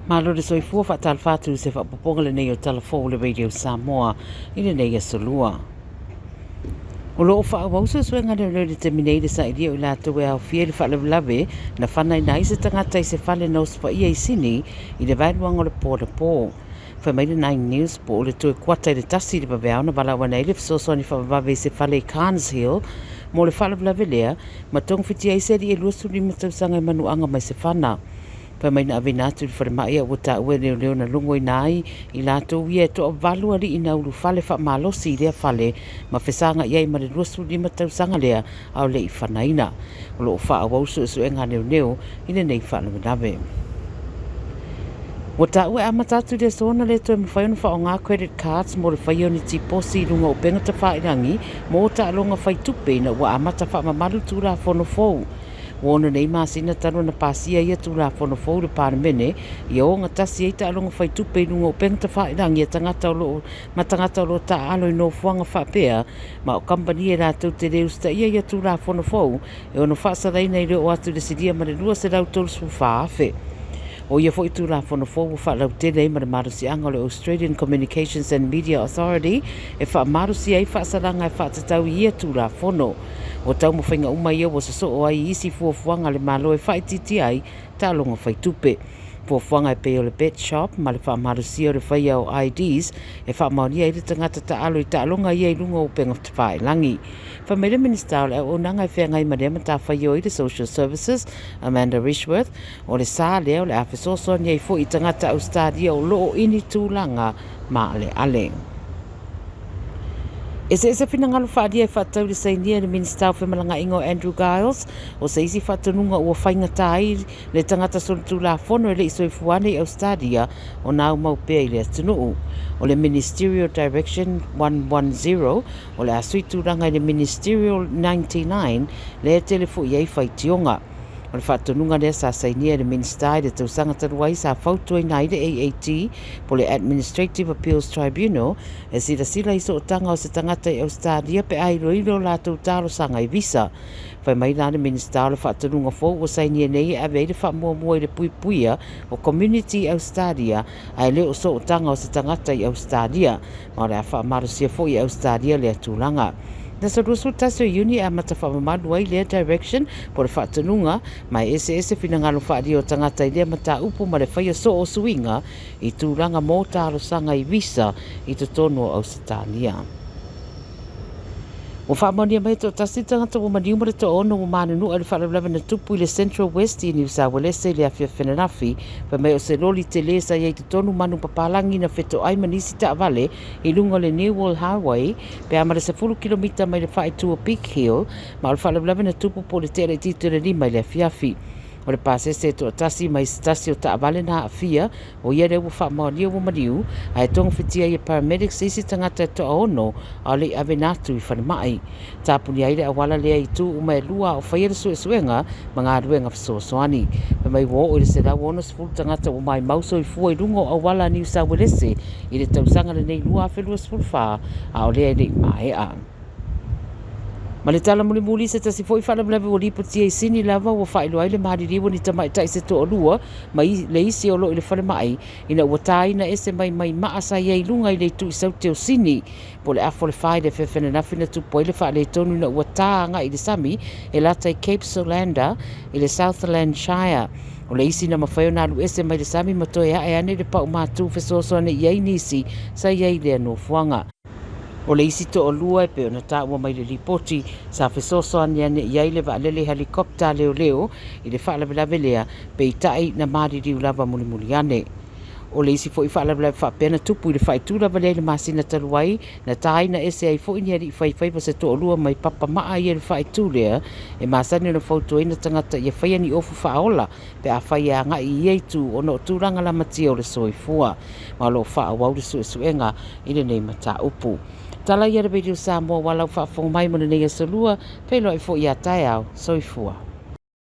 Malo le soifua whaatalwhatu se whaapoponga le nei o Tala Fou le radio Samoa i le nei a solua. O loo whaawausa suenga le te mineide sa i rio i lātou e au fie le whaalawlawe na whanai nai se tangata i se whale no spa ia i sini i le vailuanga o le pō le pō. Whamai le 9 News po o le tue kuata i le tasi le babeao na wala wana i le fisosoni whawawe se whale i Carnes Hill mo le whaalawlawe lea ma tong whitia i se li e luasuri matausanga i manuanga mai se whana. Pamai na ave natu i wharamai a wata ue leo na lungo i nai i lātou ia to a valua li i na uru whale wha malosi i lea whale ma whesanga iai ma le ruasu lima tausanga lea au le i whanaina. O loo wha awausu su e ngā neo i le nei whanawinawe. Wata ue a matatu lea sona le to e mawhaiona wha o ngā credit cards mo le whaioni ti posi lunga o pengata whairangi mo ta alonga whai tupe na ua amata wha mamaru tūra whono fou. Wona nei masina tano na pasia ia tūra whono fou le pārmene i o ngatasi eita alonga whai tupe lunga o pengata whairangi tangata o loo matangata o loo ta alo i no fuanga whapea ma o kampani e rātou te reusta ia tūra whono fou e ono whaasaraina i leo atu le siria ma le lua se rau tolu whaafe. O ia fo i tūra whono fōu whaalau tēnei ma le marusi anga le Australian Communications and Media Authority e wha marusi ai whaasaranga e whaatatau ia tūra whono. O tau mo whainga umai au o sa so o ai isi fuafuanga le malo e whaititi ai ta alonga whaitupe. Fuafuanga e peo le bet shop ma le wha marusi o le whaia o IDs e wha maunia i le tangata ta alo i ta alonga ia i lunga o penga te whae langi. Whamere Minister le o nanga i whenga i Miriama ta whaio i le Social Services Amanda Rishworth o le sā leo le awhisoso ni fo i tangata Australia o loo ini tūlanga ma ale ale. E se whinangalo whaadia e whaatau le sainia le Minister o Whemalanga Ingo Andrew Giles o se isi whaatanunga ua whainga tai le tangata sonu la whono e le iso i fuane i Australia o nau mau pea i le atunuu. O le Ministerial Direction 110 o le asui tūranga i le Ministerial 99 le telefo i ei whaitionga. O le whaatanunga lea sa sainia le Minister i le tausanga taruai sa whautua i nai le AAT po le Administrative Appeals Tribunal e sila iso o tanga o se tangata i Australia pe ai roilo la tau taro sanga i visa. Whai mai nā le Minister o le whaatanunga fōu o sainia nei e avei le whaamua i le puipuia o Community Australia ai leo so o tanga o se tangata i Australia ma le a whaamarusia fōu i Australia le atulanga. Na sa rusu tasio uni a mata whamamadu ai lea direction po le whaatanunga mai ese whinangalo whaari o tangata i lea mata upu ma le whaia so o suinga i tūranga mō tāro sanga i visa i te tono o Ausetalia. O whaamonia mai tō tasi tangata o maniuma le tō ono o manunu ali whaalawlawa na tupu i le Central West i New South Wales i le awhia whenanafi pa mai o se loli te lesa i te tonu manu papalangi na wheto ai manisi ta avale i lunga le New World Highway pe amare se 10 kilomita mai le whaetua Peak Hill ma o whaalawlawa na tupu po le tere titore lima i le awhiafi. O le pasese to tasi mai stasi o ta avale na afia o ia rewa whaamaonia o maniu a e tonga whitia i paramedics isi tangata to ono a le ave natu i whanamai. Tāpuni aire a wala lea i tū uma e lua o whaiera suenga ma ngā ruenga whasoasoani. Pa mai wo o le se rau ono se fulu tangata o mai mauso i fua i rungo a wala New South Wales i le tausanga le nei lua a whelua se fulu wha a o lea nei mai a. Ma le tala muli se tasi foi whalamlewe o lipotia i sini lava o whaelo ai le mahaririwa ni tamai tai se to o lua ma le isi o lo i le whale mai ina ua tāina ese mai maasa i ei lunga i le tu i saute o sini po le afo le whae le whewhene nawhina tupo i le whae le tonu ina ua tāanga i le sami e lata i Cape Solander i le Southland Shire. O le isi na mawhaio na alu ese mai le sami matoe a e ane le pau mātu whesosoane i ei nisi sa i ei le anofuanga. O le isi to o lua e pe ona tā ua mai le lipoti sa whesosoani ane iai le waalele helikopta leo i le whaalawelawe lea pe i tai na maririu lava muli ane. O le isi fo i whaalawelawe whaapena tupu i le whaitūlava lea le masina taluai na tai na ese ai fo i niari i whaiwhai pa se to o lua mai papa maa i le whaitū lea e masani na whautua ina tangata i a whaiani ofu whaola pe a whai a ngai i eitu o no tūranga la matia o le soifua. Ma lo whaawau le suenga i le nei mata upu. Tala ia radio Samoa walau wha Fou mai mo nei a solua, pelo ai fo ia tai au, soifua.